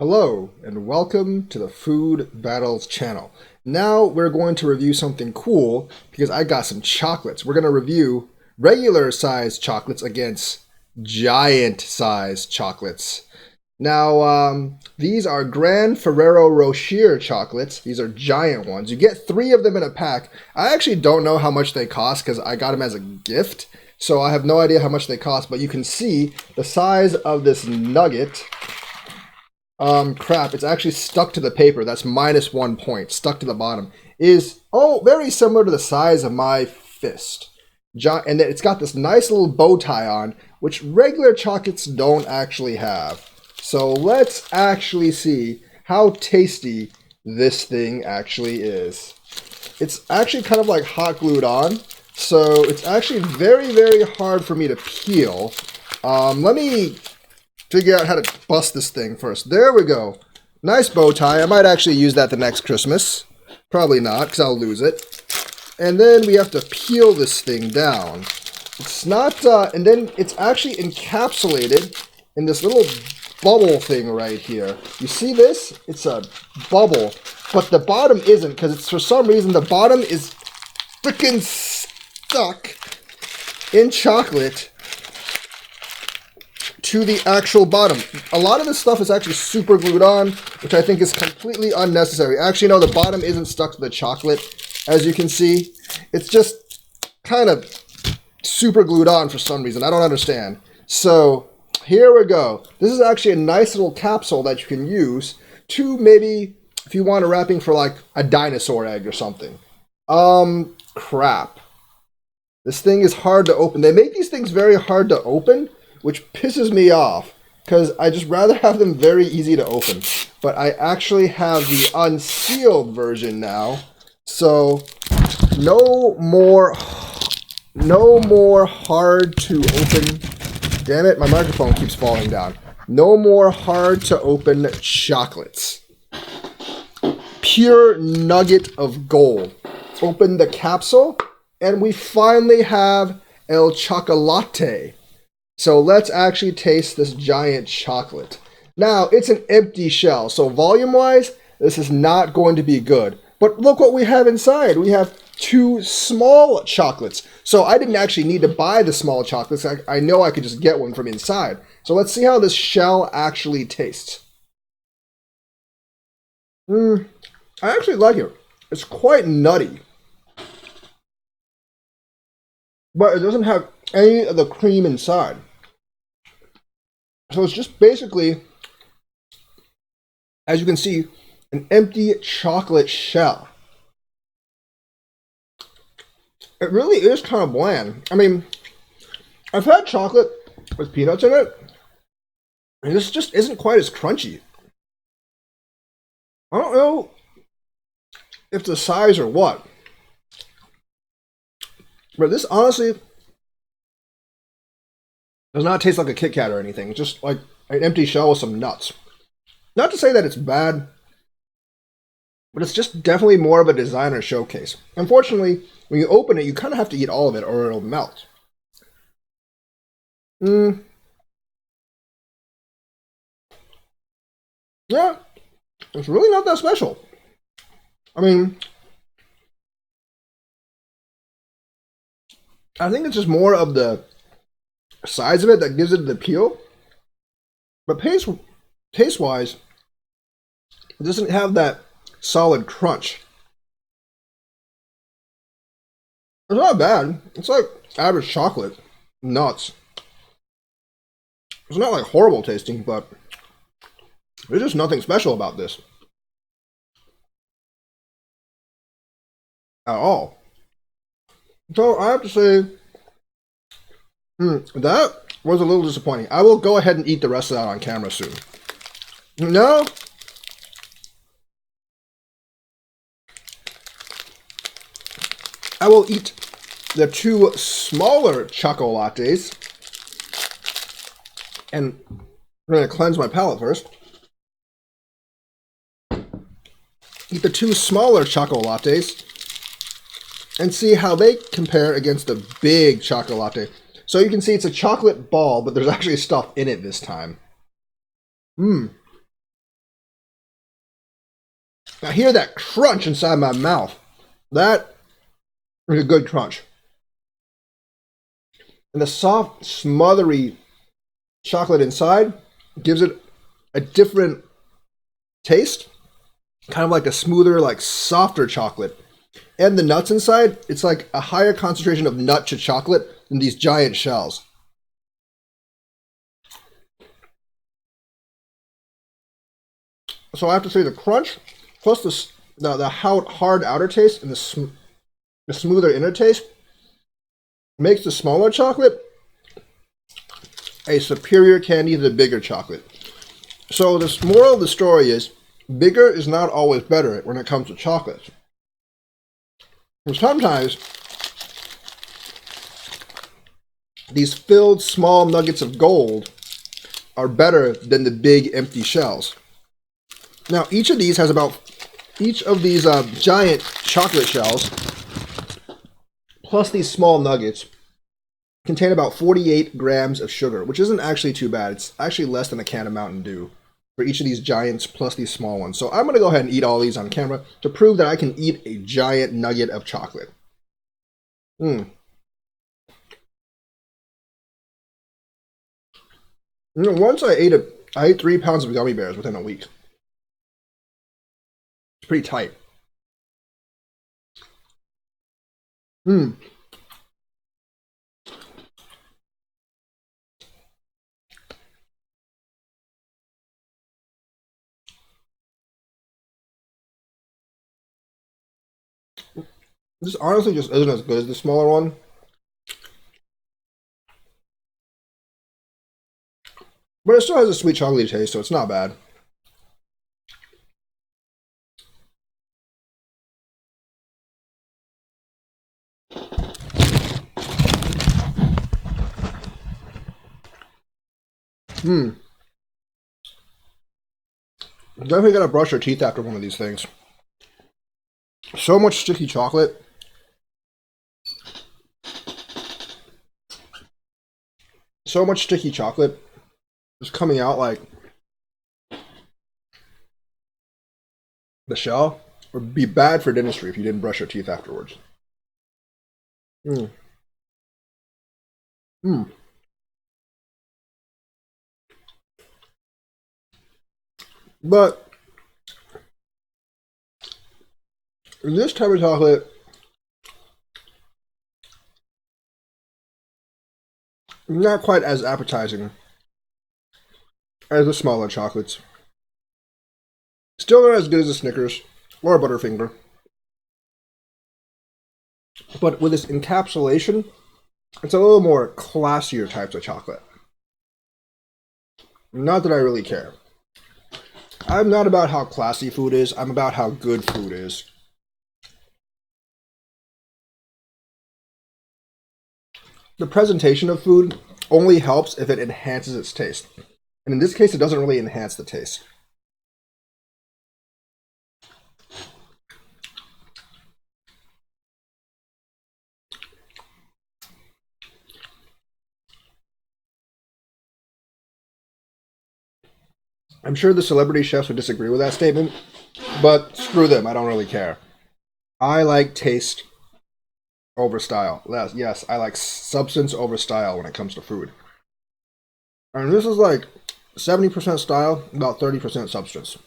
Hello, and welcome to the Food Battles channel. Now we're going to review something cool because I got some chocolates. We're going to review regular size chocolates against giant size chocolates. Now, these are Gran Ferrero Rocher chocolates. These are giant ones. You get 3 of them in a pack. I actually don't know how much they cost because I got them as a gift. So I have no idea how much they cost, but you can see the size of this nugget. Crap, it's actually stuck to the paper. That's -1 point, stuck to the bottom. Is, very similar to the size of my fist. And it's got this nice little bow tie on, which regular chocolates don't actually have. So let's actually see how tasty this thing actually is. It's actually kind of like hot glued on, so it's actually very, very hard for me to peel. Let me figure out how to bust this thing first. There we go. Nice bow tie. I might actually use that the next Christmas. Probably not, because I'll lose it. And then we have to peel this thing down. It's not, and then it's actually encapsulated in this little bubble thing right here. You see this? It's a bubble, but the bottom isn't, because it's, for some reason, the bottom is freaking stuck in chocolate to the actual bottom. A lot of this stuff is actually super glued on, which I think is completely unnecessary. Actually, no, the bottom isn't stuck to the chocolate, as you can see. It's just kind of super glued on for some reason. I don't understand. So here we go. This is actually a nice little capsule that you can use to maybe, if you want a wrapping for like a dinosaur egg or something. Crap. This thing is hard to open. They make these things very hard to open, which pisses me off because I just rather have them very easy to open. But I actually have the unsealed version now, so no more hard to open. Damn it, my microphone keeps falling down. No more hard to open chocolates. Pure nugget of gold. Open the capsule, and we finally have El Chocolate. So let's actually taste this giant chocolate. Now, it's an empty shell, so volume-wise, this is not going to be good. But look what we have inside. We have 2 small chocolates. So I didn't actually need to buy the small chocolates. I know I could just get one from inside. So let's see how this shell actually tastes. I actually like it. It's quite nutty. But it doesn't have any of the cream inside. So it's just basically, as you can see, an empty chocolate shell. It really is kind of bland. I mean, I've had chocolate with peanuts in it, and this just isn't quite as crunchy. I don't know if the size or what, but this honestly does not taste like a Kit Kat or anything. It's just like an empty shell with some nuts. Not to say that it's bad, but it's just definitely more of a designer showcase. Unfortunately, when you open it, you kind of have to eat all of it or it'll melt. Yeah, it's really not that special. I mean, I think it's just more of the size of it that gives it the appeal. But taste-wise, it doesn't have that solid crunch. It's not bad. It's like average chocolate. Nuts. It's not like horrible tasting, but there's just nothing special about this. At all. So I have to say, that was a little disappointing. I will go ahead and eat the rest of that on camera soon. No. I will eat the 2 smaller chocolates. And I'm going to cleanse my palate first. Eat the 2 smaller chocolates and see how they compare against the big chocolate. So you can see it's a chocolate ball, but there's actually stuff in it this time. I hear that crunch inside my mouth. That is a good crunch. And the soft, smothery chocolate inside gives it a different taste, kind of like a smoother, like softer chocolate. And the nuts inside, it's like a higher concentration of nut to chocolate than these giant shells. So I have to say the crunch plus the hard outer taste and the smoother inner taste makes the smaller chocolate a superior candy to the bigger chocolate. So the moral of the story is bigger is not always better when it comes to chocolates. And sometimes these filled small nuggets of gold are better than the big empty shells. Now each of these giant chocolate shells plus these small nuggets contain about 48 grams of sugar, which isn't actually too bad. It's actually less than a can of Mountain Dew for each of these giants plus these small ones. So I'm going to go ahead and eat all these on camera to prove that I can eat a giant nugget of chocolate. You know, once I ate 3 pounds of gummy bears within a week. It's pretty tight. This honestly just isn't as good as the smaller one. But it still has a sweet chocolatey taste, so it's not bad. Definitely gotta brush your teeth after one of these things. So much sticky chocolate. So much sticky chocolate is coming out like the shell. It would be bad for dentistry if you didn't brush your teeth afterwards. Mm. Mm. But this type of chocolate is not quite as appetizing as the smaller chocolates. Still not as good as a Snickers or a Butterfinger. But with this encapsulation, it's a little more classier types of chocolate. Not that I really care. I'm not about how classy food is, I'm about how good food is. The presentation of food only helps if it enhances its taste. And in this case, it doesn't really enhance the taste. I'm sure the celebrity chefs would disagree with that statement, but screw them, I don't really care. I like taste over style. Yes, I like substance over style when it comes to food. And this is like 70% style, about 30% substance.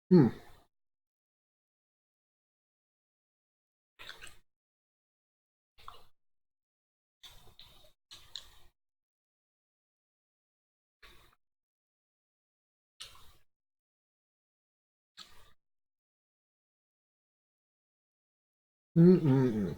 Hmm. Mm-mm-mm.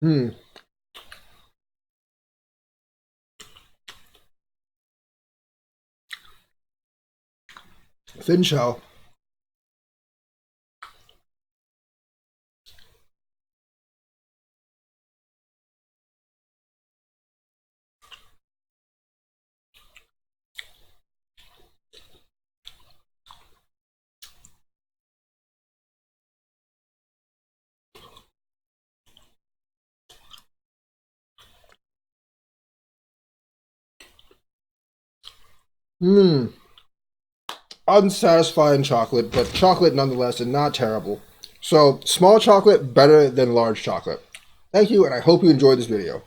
Hmm. Thin shell. Hmm. Unsatisfying chocolate, but chocolate nonetheless and not terrible. So, small chocolate better than large chocolate. Thank you, and I hope you enjoyed this video.